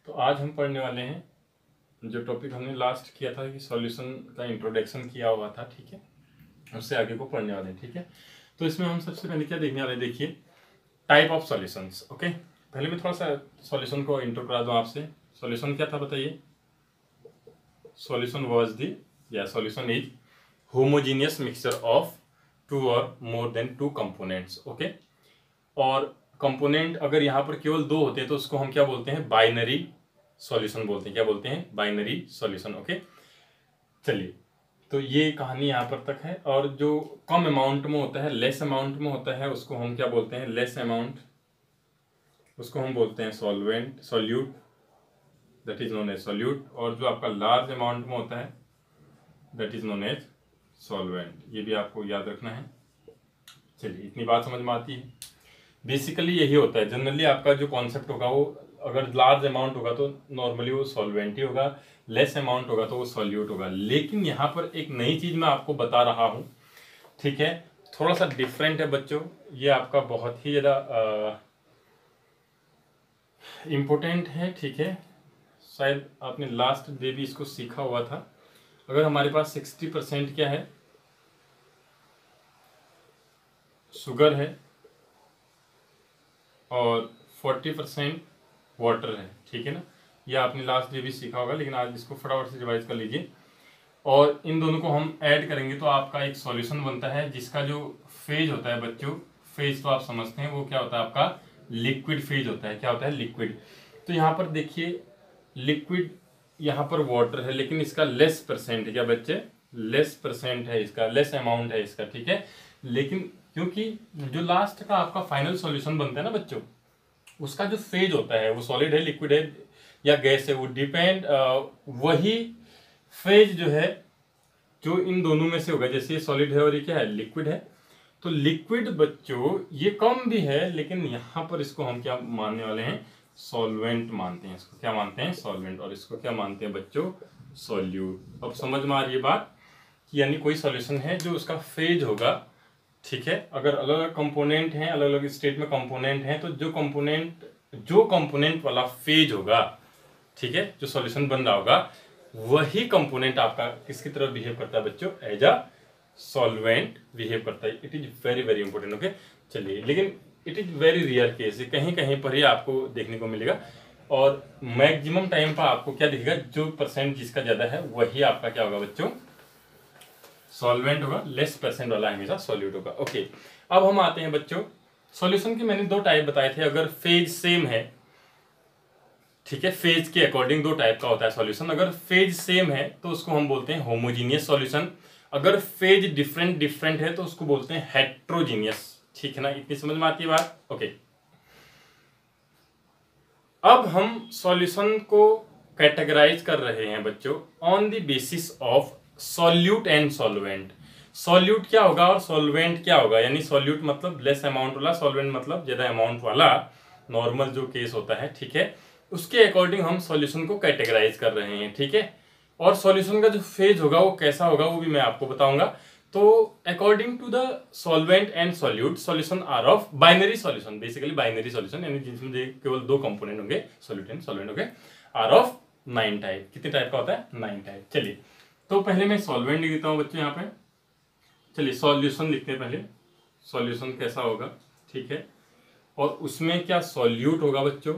तो आज हम पढ़ने वाले हैं जो टॉपिक हमने लास्ट किया था कि सॉल्यूशन का इंट्रोडक्शन किया हुआ था, ठीक है, उससे आगे को पढ़ने वाले हैं, ठीक है। तो इसमें हम सबसे पहले क्या देखने वाले हैं, देखिए टाइप ऑफ सॉल्यूशंस। ओके, पहले मैं थोड़ा सा सॉल्यूशन को इंट्रो करा दूं आपसे। सॉल्यूशन क्या था बताइए? सॉल्यूशन वाज दी या solution is homogeneous mixture of two और more than two components. Okay, और कंपोनेंट अगर यहाँ पर केवल दो होते हैं तो उसको हम क्या बोलते हैं? बाइनरी सॉल्यूशन बोलते हैं। क्या बोलते हैं? Binary solution. ओके, चलिए, तो ये कहानी यहाँ पर तक है। और जो कम अमाउंट में होता है, लेस अमाउंट में होता है, उसको हम क्या बोलते हैं? लेस अमाउंट, उसको हम बोलते हैं solvent, solute, that is known as solute. और जो आपका लार्ज अमाउंट में होता है that is known as solvent. ये भी आपको याद रखना है। चलिए, इतनी बात समझ में आती है। बेसिकली यही होता है जनरली आपका जो कॉन्सेप्ट होगा, वो अगर लार्ज अमाउंट होगा तो नॉर्मली वो सॉल्वेंट ही होगा, लेस अमाउंट होगा तो वो सॉल्यूट होगा। लेकिन यहाँ पर एक नई चीज मैं आपको बता रहा हूँ, ठीक है, थोड़ा सा डिफरेंट है बच्चों। ये आपका बहुत ही ज़्यादा इम्पोर्टेंट है, ठीक है। शायद आपने लास्ट डे भी इसको सीखा हुआ था। अगर हमारे पास 60% क्या है? शुगर है और 40% वाटर है, ठीक है ना। ये आपने लास्ट डे भी सीखा होगा, लेकिन आज इसको फटाफट से रिवाइज कर लीजिए। और इन दोनों को हम ऐड करेंगे तो आपका एक सॉल्यूशन बनता है, जिसका जो फेज होता है बच्चों, फेज तो आप समझते हैं, वो क्या होता है? आपका लिक्विड फेज होता है। क्या होता है? लिक्विड। तो यहाँ पर देखिए, लिक्विड यहाँ पर वाटर है, लेकिन इसका लेस परसेंट है। क्या बच्चे? लेस परसेंट है इसका, लेस अमाउंट है इसका, ठीक है। लेकिन क्योंकि जो लास्ट का आपका फाइनल सॉल्यूशन बनता है ना बच्चों, उसका जो फेज होता है, वो सॉलिड है, लिक्विड है या गैस है, वो डिपेंड वही फेज जो है जो इन दोनों में से होगा। जैसे ये सॉलिड है और ये क्या है? लिक्विड है। तो लिक्विड बच्चों ये कम भी है, लेकिन यहाँ पर इसको हम क्या मानने वाले हैं? सॉल्वेंट मानते हैं। इसको क्या मानते हैं? सॉल्वेंट। और इसको क्या मानते हैं बच्चों? सॉल्यूट। अब समझ में आ रही है बात कि यानी कोई सॉल्यूशन है जो उसका फेज होगा, ठीक है। अगर अलग अलग कंपोनेंट हैं, अलग अलग स्टेट में कंपोनेंट हैं, तो जो कंपोनेंट वाला फेज होगा, ठीक है, जो सॉल्यूशन बन रहा होगा, वही कंपोनेंट आपका किसकी तरह बिहेव करता है बच्चों? एज अ सॉल्वेंट बिहेव करता है। It is very very important. Okay, चलिए, लेकिन it is very rare case, कहीं कहीं पर ही आपको देखने को मिलेगा। और मैक्सिमम टाइम पर आपको क्या दिखेगा? जो परसेंट जिसका ज्यादा है वही आपका क्या होगा बच्चों? सॉल्वेंट होगा। लेस परसेंट वाला हमेशा सॉल्यूट होगा। ओके, अब हम आते हैं बच्चों, सॉल्यूशन के मैंने दो टाइप बताए थे। अगर फेज सेम है, ठीक है, फेज के अकॉर्डिंग दो टाइप का होता है सॉल्यूशन। अगर फेज सेम है तो उसको हम बोलते हैं होमोजीनियस सॉल्यूशन। अगर फेज डिफरेंट डिफरेंट है तो उसको बोलते हैं हेट्रोजीनियस, ठीक है ना। इतनी समझ में आती है बात? ओके, अब हम सॉल्यूशन को कैटेगराइज कर रहे हैं बच्चों on the basis of solute and solvent. Solute क्या होगा और सॉल्वेंट क्या होगा? यानी सॉल्यूट मतलब लेस अमाउंट वाला, सॉल्वेंट मतलब ज्यादा अमाउंट वाला, नॉर्मल जो केस होता है, ठीक है। उसके अकॉर्डिंग हम सॉल्यूशन को कैटेगराइज कर रहे हैं, ठीक है। और सॉल्यूशन का जो फेज होगा वो कैसा होगा वो भी मैं आपको बताऊंगा। तो according to the solvent and solute, solution are of binary solution. Basically binary solution यानी जिसमें केवल दो कंपोनेंट होंगे, सॉल्यूट एंड सॉल्वेंट होंगे, आर ऑफ 9 टाइप। कितने टाइप का होता है? 9 टाइप। चलिए, तो पहले मैं सॉल्वेंट लिख देता हूं बच्चों यहाँ पे। चलिए, सॉल्यूशन लिखते हैं पहले। सॉल्यूशन कैसा होगा, ठीक है, और उसमें क्या सॉल्यूट होगा बच्चों,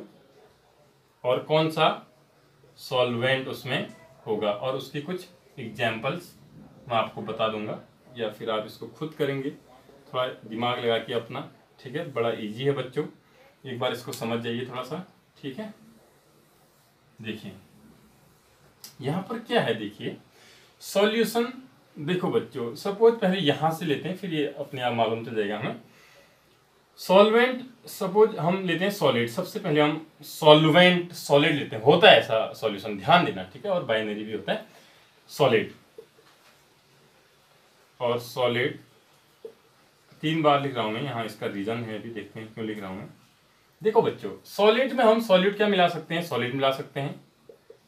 और कौन सा सॉल्वेंट उसमें होगा, और उसकी कुछ एग्जाम्पल्स मैं आपको बता दूंगा, या फिर आप इसको खुद करेंगे थोड़ा दिमाग लगा के अपना, ठीक है। बड़ा इजी है बच्चों, एक बार इसको समझ जाइए थोड़ा सा, ठीक है। देखिए यहाँ पर क्या है, देखिए सॉल्यूशन। देखो बच्चों, सपोज पहले यहां से लेते हैं, फिर ये अपने आप मालूम चल जाएगा हमें। सॉल्वेंट सपोज हम लेते हैं सॉलिड। सबसे पहले हम सॉल्वेंट सॉलिड लेते हैं, होता है ऐसा सॉल्यूशन, ध्यान देना, ठीक है। और बाइनरी भी होता है, सॉलिड और सॉलिड। 3 बार लिख रहा हूं मैं यहाँ, इसका रीजन है, अभी देखते हैं क्यों लिख रहा हूं मैं। देखो बच्चों, सॉलिड में हम सॉलिड क्या मिला सकते हैं? सॉलिड मिला सकते हैं,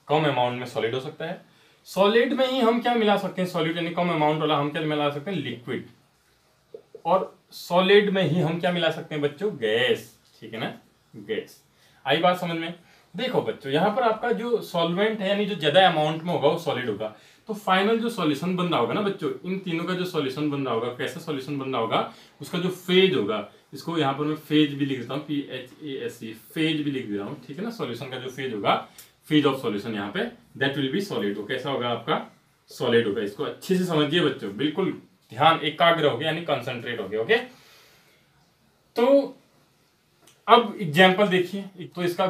कम अमाउंट में सॉलिड हो सकता है। सॉलिड में ही हम क्या मिला सकते हैं? सॉलिड यानी कम अमाउंट वाला हम क्या मिला सकते हैं? लिक्विड। और सॉलिड में ही हम क्या मिला सकते हैं बच्चों? गैस, ठीक है ना, गैस। आई बात समझ में? देखो बच्चों, यहाँ पर आपका जो सॉल्वेंट है यानी जो ज्यादा अमाउंट में होगा वो सॉलिड होगा, तो फाइनल जो सॉल्यूशन बन रहा होगा ना बच्चों, इन तीनों का जो सॉल्यूशन बन रहा होगा, कैसा सॉल्यूशन बन रहा होगा, उसका जो फेज होगा, इसको यहाँ पर मैं फेज भी लिख देता हूँ, PHASE, फेज भी लिख दे रहा हूँ, ठीक है ना। सॉल्यूशन का जो फेज होगा, फेज ऑफ सॉल्यूशन यहाँ पे, दैट विल बी सॉलिड। वो कैसा होगा आपका, सॉलिड होगा। इसको अच्छे से समझिए बच्चों, बिल्कुल ध्यान एकाग्र हो गया यानी कंसंट्रेट हो गया। ओके, तो अब एग्जाम्पल देखिए, तो इसका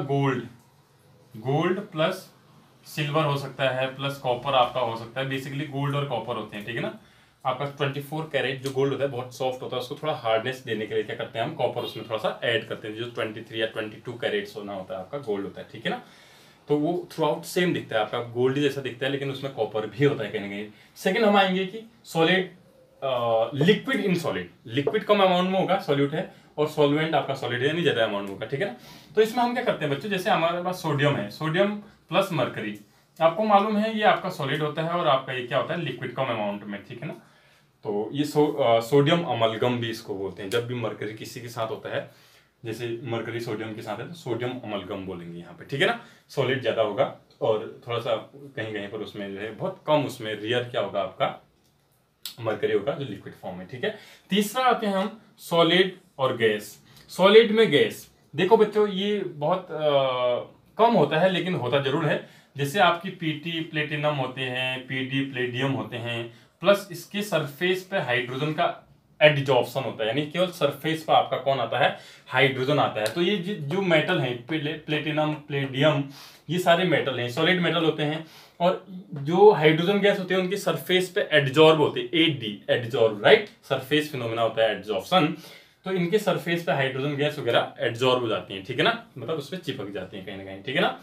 गोल्ड प्लस सिल्वर हो सकता है, प्लस कॉपर आपका हो सकता है, बेसिकली गोल्ड और कॉपर होते हैं, ठीक है ना। आपका 24 कैरेट जो गोल्ड होता है बहुत सॉफ्ट होता है, उसको थोड़ा हार्डनेस देने के लिए क्या करते हैं हम, कॉपर उसमें थोड़ा सा ऐड करते हैं। जो 23 या 22 कैरेट्स होना होता है आपका गोल्ड होता है, ठीक है ना। तो वो थ्रू आउट सेम दिखता है, आपका गोल्ड जैसा दिखता है, लेकिन उसमें कॉपर भी होता है कहीं ना कहीं। सेकेंड हम आएंगे कि solid, liquid in solid, liquid come amount में होगा, सॉल्यूट है, और सॉल्वेंट आपका सॉलिड है यानी ज्यादा अमाउंट में होगा, ठीक है ना। तो इसमें हम क्या करते हैं बच्चों, जैसे हमारे पास सोडियम है, सोडियम प्लस मरकरी, आपको मालूम है ये आपका सॉलिड होता है, और आपका ये क्या होता है, लिक्विड कम अमाउंट में, ठीक है ना। तो ये सोडियम अमलगम भी इसको बोलते हैं। जब भी मरकरी किसी के साथ होता है, जैसे मरकरी सोडियम के साथ है, तो सोडियम अमलगम बोलेंगे यहाँ पे, ठीक है ना। सॉलिड ज्यादा होगा, और थोड़ा सा कहीं कहीं पर उसमें जो है बहुत कम, उसमें रियर क्या होगा आपका, मरकरी होगा जो लिक्विड फॉर्म है, ठीक है। तीसरा आते हैं हम सॉलिड और गैस। सॉलिड में गैस, देखो बच्चों ये बहुत कम होता है, लेकिन होता जरूर है। जैसे आपकी पीटी प्लेटिनम होते हैं, पीडी प्लेडियम होते हैं, प्लस इसके सरफेस पे हाइड्रोजन का एडजॉर्प्शन होता है, यानी केवल सरफेस पर आपका कौन आता है, हाइड्रोजन आता है। तो ये जो मेटल है, प्लेटिनम प्लेडियम, ये सारे मेटल हैं, सॉलिड मेटल होते हैं, और जो हाइड्रोजन गैस होती है उनकी सरफेस पे एडजॉर्ब होते हैं, एडी, एडजॉर्ब, राइट, सरफेस फिनोमेना होता है एडजॉर्प्शन। तो इनके सरफेस पे हाइड्रोजन गैस वगैरह एडजॉर्ब हो जाती हैं, ठीक है ना, मतलब उस पर चिपक जाती हैं कहीं ना कहीं, ठीक है ना।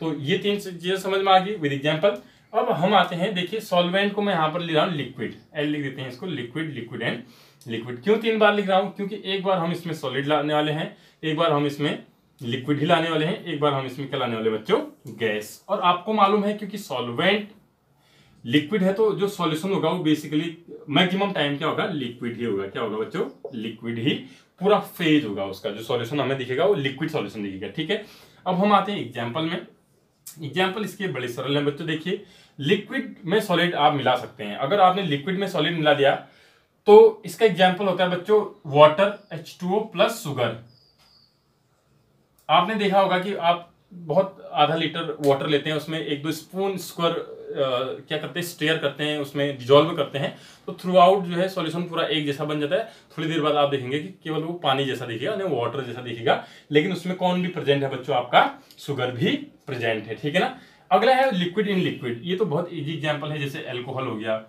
तो ये तीन चीजें समझ में आ गई विद एग्जाम्पल। अब हम आते हैं, देखिए सॉल्वेंट को मैं यहाँ पर लिख रहा हूँ लिक्विड, एल लिख देते हैं इसको, लिक्विड, लिक्विड एंड लिक्विड। क्यों 3 बार लिख रहा हूँ, क्योंकि एक बार हम इसमें सॉलिड लाने वाले हैं, एक बार हम इसमें लिक्विड ही लाने वाले हैं, एक बार हम इसमें क्या लाने वाले बच्चों, गैस। और आपको मालूम है क्योंकि सॉल्वेंट लिक्विड है, तो जो सॉल्यूशन होगा वो बेसिकली मैक्सिमम टाइम क्या होगा, लिक्विड ही होगा। क्या होगा बच्चों, लिक्विड ही पूरा फेज होगा उसका, जो सॉल्यूशन हमें दिखेगा वो लिक्विड सॉल्यूशन दिखेगा, ठीक है। अब हम आते हैं एग्जाम्पल में। एग्जाम्पल इसके बड़े सरल है बच्चों। देखिए, लिक्विड में सॉलिड आप मिला सकते हैं। अगर आपने लिक्विड में सॉलिड मिला दिया तो इसका एग्जाम्पल होता है बच्चों वाटर, H2O प्लस शुगर। आपने देखा होगा कि आप बहुत आधा लीटर वाटर लेते हैं, उसमें 1-2 स्पून स्क्वायर क्या करते हैं, स्टेयर करते हैं, उसमें डिजोल्व करते हैं, तो थ्रू आउट जो है सॉल्यूशन पूरा एक जैसा बन जाता है। थोड़ी देर बाद आप देखेंगे कि केवल वो पानी जैसा दिखेगा, वाटर जैसा दिखेगा, लेकिन उसमें कौन भी प्रेजेंट है बच्चों, आपका शुगर भी प्रेजेंट है, ठीक है ना। अगला है लिक्विड इन लिक्विड। ये तो बहुत इजी एग्जाम्पल है, जैसे एल्कोहल हो गया,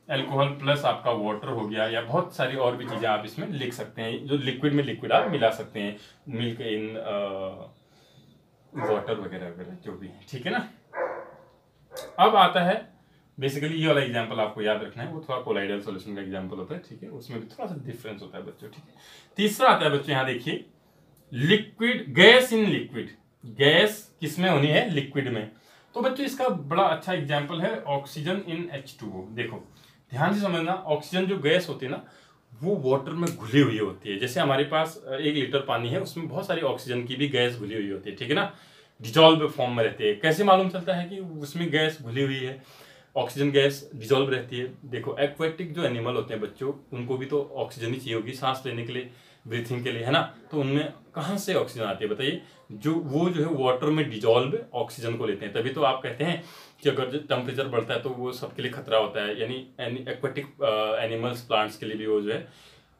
एल्कोहल प्लस आपका वाटर हो गया, या बहुत सारी और भी चीजें आप इसमें लिख सकते हैं, जो लिक्विड में लिक्विड आप मिला सकते हैं, मिल्क इन वाटर वगैरह वगैरह जो भी है, ठीक है ना। अब आता है बेसिकली ये वाला एग्जांपल आपको याद रखना है, वो थोड़ा कोलाइडल सॉल्यूशन का एग्जांपल होता है, ठीक है, उसमें भी थोड़ा सा डिफरेंस होता है बच्चों, ठीक है। तीसरा आता है बच्चों, यहाँ देखिए liquid, gas in liquid. Gas किसमें होनी है, लिक्विड में। तो बच्चों इसका बड़ा अच्छा एग्जाम्पल है ऑक्सीजन इन H2O। देखो ध्यान से समझना, ऑक्सीजन जो गैस होती है ना, वो वाटर में घुली हुई होती है। जैसे हमारे पास 1 लीटर पानी है, उसमें बहुत सारी ऑक्सीजन की भी गैस घुली हुई होती है, ठीक है ना, डिजॉल्व फॉर्म में रहती है। कैसे मालूम चलता है कि उसमें गैस घुली हुई है, ऑक्सीजन गैस डिजॉल्व रहती है। देखो एक्वेटिक जो एनिमल होते हैं बच्चों, उनको भी तो ऑक्सीजन ही चाहिए होगी सांस लेने के लिए, ब्रीथिंग के लिए, है ना। तो उनमें कहाँ से ऑक्सीजन आती है बताइए, वो जो है वाटर में डिजॉल्व ऑक्सीजन को लेते हैं। तभी तो आप कहते हैं कि अगर टेम्परेचर बढ़ता है तो वो सबके लिए खतरा होता है, यानी एक्वेटिक एनिमल्स, प्लांट्स के लिए भी वो जो है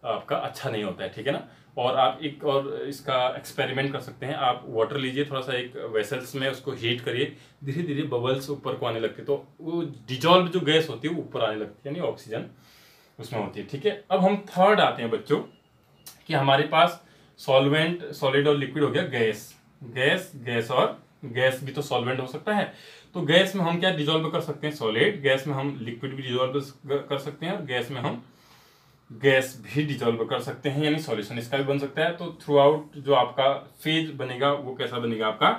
आपका अच्छा नहीं होता है, ठीक है ना। और आप एक और इसका एक्सपेरिमेंट कर सकते हैं, आप वाटर लीजिए थोड़ा सा एक वेसल्स में, उसको हीट करिए, धीरे धीरे बबल्स ऊपर को आने लगते, तो वो डिजॉल्व जो गैस होती है वो ऊपर आने लगती है, यानी ऑक्सीजन उसमें होती है, ठीक है। अब हम थर्ड आते हैं बच्चों कि हमारे पास सॉल्वेंट, सॉलिड और लिक्विड हो गया, गैस, गैस, गैस, और गैस भी तो सॉल्वेंट हो सकता है। तो गैस में हम क्या डिजॉल्व कर सकते हैं, सॉलिड। गैस में हम लिक्विड भी डिजॉल्व कर सकते हैं, और गैस में हम गैस भी डिजॉल्व कर सकते हैं, यानी सॉल्यूशन इसका भी बन सकता है। तो थ्रू आउट जो आपका फेज बनेगा वो कैसा बनेगा, आपका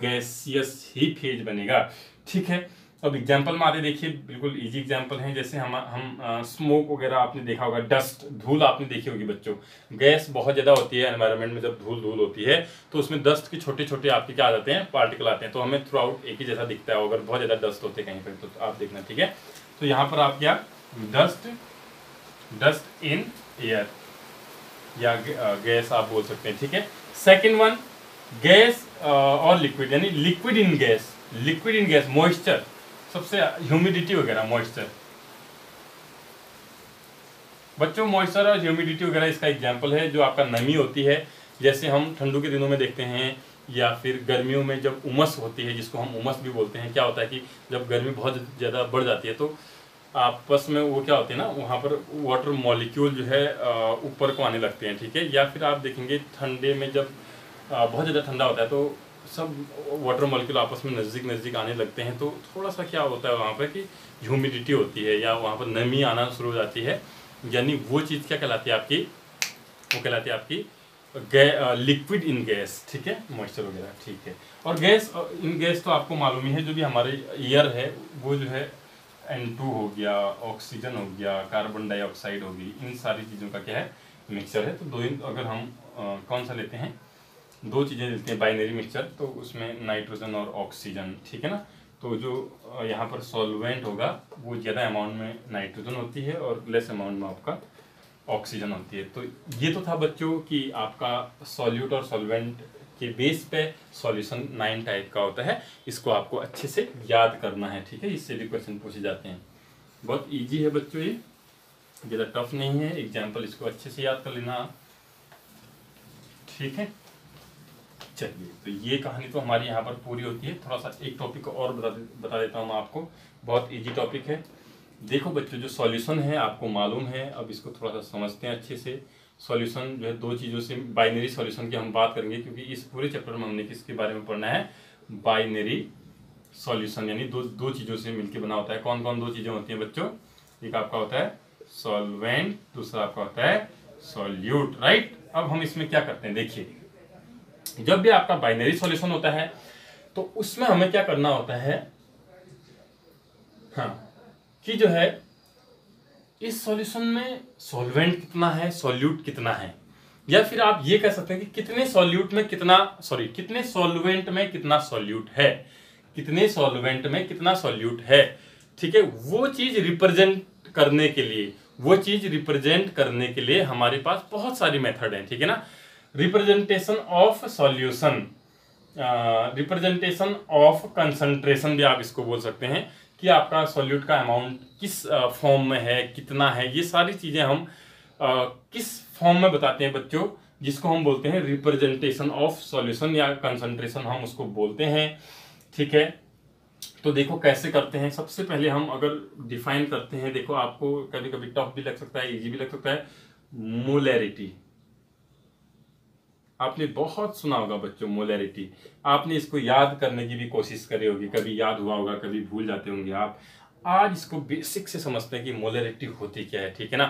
गैसियस ही फेज बनेगा, ठीक है। अब एग्जाम्पल में आते देखिए, बिल्कुल इजी एग्जाम्पल है। जैसे हम स्मोक वगैरह आपने देखा होगा, डस्ट धूल आपने देखी होगी बच्चों। गैस बहुत ज़्यादा होती है एनवायरनमेंट में, जब धूल होती है तो उसमें डस्ट के छोटे छोटे आपके क्या आ जाते हैं, पार्टिकल आते हैं, तो हमें थ्रू आउट एक ही जैसा दिखता है। अगर बहुत ज़्यादा डस्ट होते हैं कहीं पर तो आप देखना, ठीक है। तो यहाँ पर आप क्या, डस्ट इन एयर या गैस आप बोल सकते हैं, ठीक है। सेकेंड वन, गैस और लिक्विड, यानी liquid in gas, liquid in gas moisture, सबसे ह्यूमिडिटी वगैरह, मॉइस्चर बच्चों, मॉइस्चर और ह्यूमिडिटी वगैरह इसका एग्जांपल है। जो आपका नमी होती है, जैसे हम ठंडू के दिनों में देखते हैं, या फिर गर्मियों में जब उमस होती है, जिसको हम उमस भी बोलते हैं। क्या होता है कि जब गर्मी बहुत ज़्यादा बढ़ जाती है तो आपस में वो क्या होते हैं ना, वहाँ पर वाटर मॉलिक्यूल जो है ऊपर को आने लगते हैं, ठीक है। या फिर आप देखेंगे ठंडे में जब बहुत ज़्यादा ठंडा होता है तो सब वाटर मॉलिक्यूल आपस में नज़दीक आने लगते हैं, तो थोड़ा सा क्या होता है वहाँ पर कि ह्यूमिडिटी होती है या वहाँ पर नमी आना शुरू हो जाती है, यानी वो चीज़ क्या कहलाती है आपकी, वो कहलाती है आपकी लिक्विड इन गैस, ठीक है, मॉइस्चर वगैरह, ठीक है। और गैस इन गैस तो आपको मालूम ही है, जो भी हमारे एयर है वो जो है N2 हो गया, ऑक्सीजन हो गया, कार्बन डाइऑक्साइड होगी, इन सारी चीज़ों का क्या है, मिक्सचर है। तो दो अगर हम कौन सा लेते हैं, दो चीज़ें लेते हैं बाइनरी मिक्सचर, तो उसमें नाइट्रोजन और ऑक्सीजन, ठीक है ना। तो जो यहाँ पर सॉल्वेंट होगा वो ज़्यादा अमाउंट में नाइट्रोजन होती है और लेस अमाउंट में आपका ऑक्सीजन होती है। तो ये तो था बच्चों कि आपका सॉल्यूट और सॉल्वेंट के बेस पे सॉल्यूशन 9 टाइप का होता है। इसको आपको अच्छे से याद करना है, ठीक है। इससे भी क्वेश्चन पूछे जाते हैं। बहुत इजी है बच्चों, ये ज़्यादा टफ नहीं है। एग्जाम्पल इसको अच्छे से याद कर लेना, ठीक है। चलिए, तो ये कहानी तो हमारी यहाँ पर पूरी होती है। थोड़ा सा एक टॉपिक और बता देता हूँ आपको, बहुत इजी टॉपिक है। देखो बच्चों, जो सॉल्यूशन है आपको मालूम है, अब इसको थोड़ा सा समझते हैं अच्छे से। सॉल्यूशन जो है दो चीज़ों से, बाइनरी सॉल्यूशन की हम बात करेंगे, क्योंकि इस पूरे चैप्टर में हमने किसके बारे में पढ़ना है, बाइनरी सॉल्यूशन, यानी दो चीज़ों से मिलकर बना होता है। कौन कौन दो चीज़ें होती हैं बच्चों, एक आपका होता है सॉल्वेंट, दूसरा आपका होता है सॉल्यूट, राइट। अब हम इसमें क्या करते हैं, देखिए, जब भी आपका बाइनरी सॉल्यूशन होता है तो उसमें हमें क्या करना होता है, हाँ, कि जो है इस सॉल्यूशन में सॉल्वेंट कितना है, सॉल्यूट कितना है, या फिर आप ये कह सकते हैं कि कितने सॉल्यूट में कितना, कितने सॉल्वेंट में कितना सॉल्यूट है, कितने सॉल्वेंट में कितना सॉल्यूट है, ठीक है। वो चीज रिप्रेजेंट करने के लिए, वो चीज रिप्रेजेंट करने के लिए हमारे पास बहुत सारी मेथड हैं, ठीक है ना। Representation of solution, representation of concentration भी आप इसको बोल सकते हैं, कि आपका सॉल्यूट का अमाउंट किस फॉर्म में है, कितना है, ये सारी चीज़ें हम किस फॉर्म में बताते हैं बच्चों, जिसको हम बोलते हैं रिप्रेजेंटेशन ऑफ सॉल्यूशन या कंसंट्रेशन हम उसको बोलते हैं, ठीक है। तो देखो कैसे करते हैं। सबसे पहले हम अगर डिफाइन करते हैं, देखो आपको कभी कभी टफ भी लग सकता है, इजी भी लग सकता है। मोलैरिटी आपने बहुत सुना होगा बच्चों, मोलैरिटी। आपने इसको याद करने की भी कोशिश करी होगी, कभी याद हुआ होगा, कभी भूल जाते होंगे आप। आज इसको बेसिक से समझते हैं कि मोलैरिटी होती क्या है, ठीक है ना।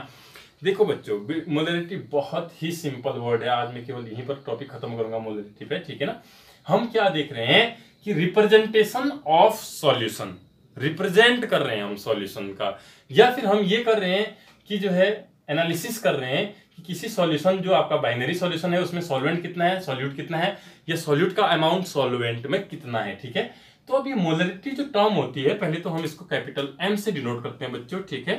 देखो बच्चों, मोलैरिटी बहुत ही सिंपल वर्ड है। आज मैं केवल यहीं पर टॉपिक खत्म करूंगा मोलैरिटी पे, ठीक है ना। हम क्या देख रहे हैं कि रिप्रेजेंटेशन ऑफ सॉल्यूशन, रिप्रेजेंट कर रहे हैं हम सॉल्यूशन का, या फिर हम ये कर रहे हैं कि जो है एनालिसिस कर रहे हैं कि किसी सॉल्यूशन, जो आपका बाइनरी सॉल्यूशन है, उसमें सॉल्वेंट कितना है, सॉल्यूट कितना है, या सॉल्यूट का अमाउंट सॉल्वेंट में कितना है, ठीक है। तो अब ये मोलैरिटी जो टर्म होती है, पहले तो हम इसको कैपिटल M से डिनोट करते हैं बच्चों, ठीक है।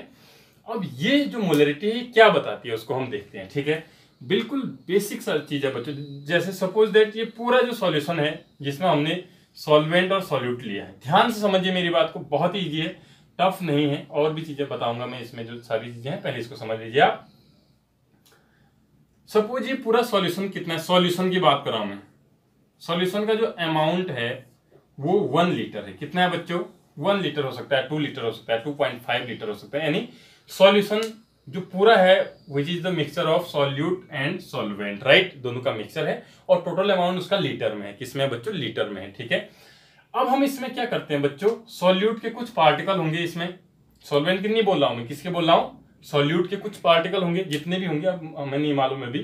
अब ये जो मोलैरिटी है क्या बताती है उसको हम देखते हैं, ठीक है। बिल्कुल बेसिक सा चीज है बच्चों। जैसे सपोज दैट ये पूरा जो सॉल्यूशन है जिसमें हमने सॉल्वेंट और सॉल्यूट लिया है, ध्यान से समझिए मेरी बात को, बहुत ही ईजी है, टफ नहीं है। और भी चीजें बताऊंगा मैं इसमें, जो सारी चीजें हैं पहले इसको समझ लीजिए आप। सपोज ये पूरा सॉल्यूशन कितना है, सॉल्यूशन की बात कर रहा हूं मैं। सॉल्यूशन का जो अमाउंट है वो 1 लीटर है। कितना है बच्चों, 1 लीटर हो सकता है, 2 लीटर हो सकता है, 2.5 लीटर हो सकता है। यानी सॉल्यूशन जो पूरा है which is the mixture of solute and solvent, right, दोनों का मिक्सचर है। और टोटल अमाउंट उसका लीटर में है। किसमें है बच्चों, लीटर में है, ठीक है। अब हम इसमें क्या करते हैं बच्चों, सॉल्यूट के कुछ पार्टिकल होंगे इसमें, सॉल्वेंट की नहीं बोल रहा हूं मैं, किसके बोल रहा हूं, सॉल्यूट के कुछ पार्टिकल होंगे, जितने भी होंगे, अब हमें नहीं मालूम है भी,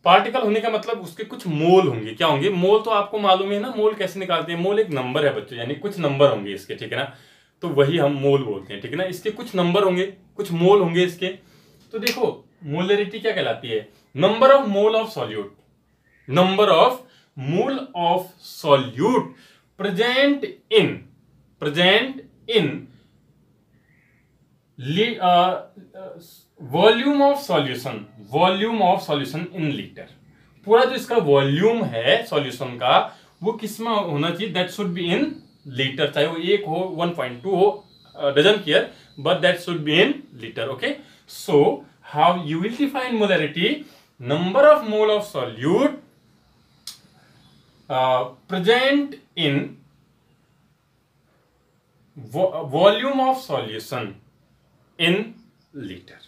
पार्टिकल होने का मतलब उसके कुछ मोल होंगे। क्या होंगे? मोल तो आपको मालूम है ना, मोल कैसे निकालते हैं? मोल एक नंबर है बच्चों, यानी कुछ नंबर होंगे इसके, ठीक है ना, तो वही हम मोल बोलते हैं, ठीक है ना। इसके कुछ नंबर होंगे, कुछ मोल होंगे इसके। तो देखो मोलरिटी क्या कहलाती है? Number of mole of solute, number of mole of solute present in volume of solution in litre. पूरा जो इसका वॉल्यूम है सॉल्यूशन का वो किस में होना चाहिए? That should be in litre, चाहे वो 1 हो 1.2 हो, doesn't care, but that should be in litre. Okay, so how you will define molarity? Number of mole of solute present in volume of solution in litre,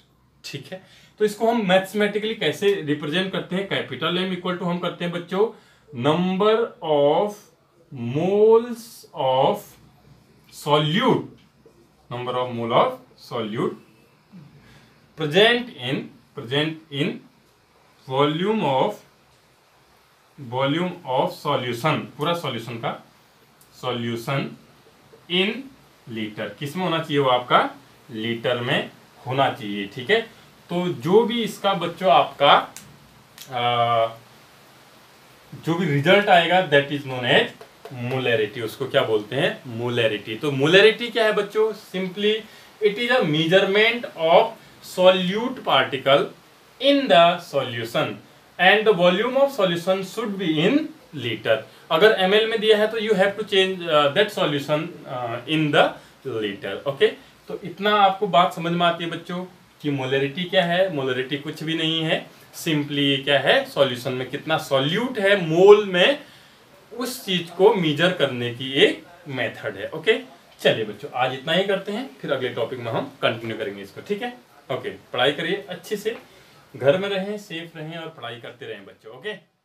ठीक है। तो इसको हम mathematically कैसे रिप्रेजेंट करते हैं? कैपिटल एम इक्वल टू हम करते हैं बच्चों number of moles of solute, number of mole of solute present in volume of solution, पूरा सॉल्यूशन का सॉल्यूशन इन लीटर। किस में होना चाहिए? वो आपका लीटर में होना चाहिए, ठीक है। तो जो भी इसका बच्चों आपका जो भी रिजल्ट आएगा that is known as molarity. उसको क्या बोलते हैं? मोलरिटी। तो मोलरिटी क्या है बच्चों? Simply it is a measurement of solute particle in the solution and the volume of solution should be in litre. अगर ml में दिया है तो you have to change that solution in the litre. Okay, तो इतना आपको बात समझ में आती है बच्चों कि मोलरिटी क्या है? मोलरिटी कुछ भी नहीं है, सिंपली क्या है? सॉल्यूशन में कितना सॉल्यूट है मोल में, उस चीज को मेजर करने की एक मेथड है। ओके, चलिए बच्चों आज इतना ही करते हैं, फिर अगले टॉपिक में हम कंटिन्यू करेंगे इसको, ठीक है। ओके, पढ़ाई करिए अच्छे से, घर में रहें, सेफ रहें और पढ़ाई करते रहें बच्चों। ओके।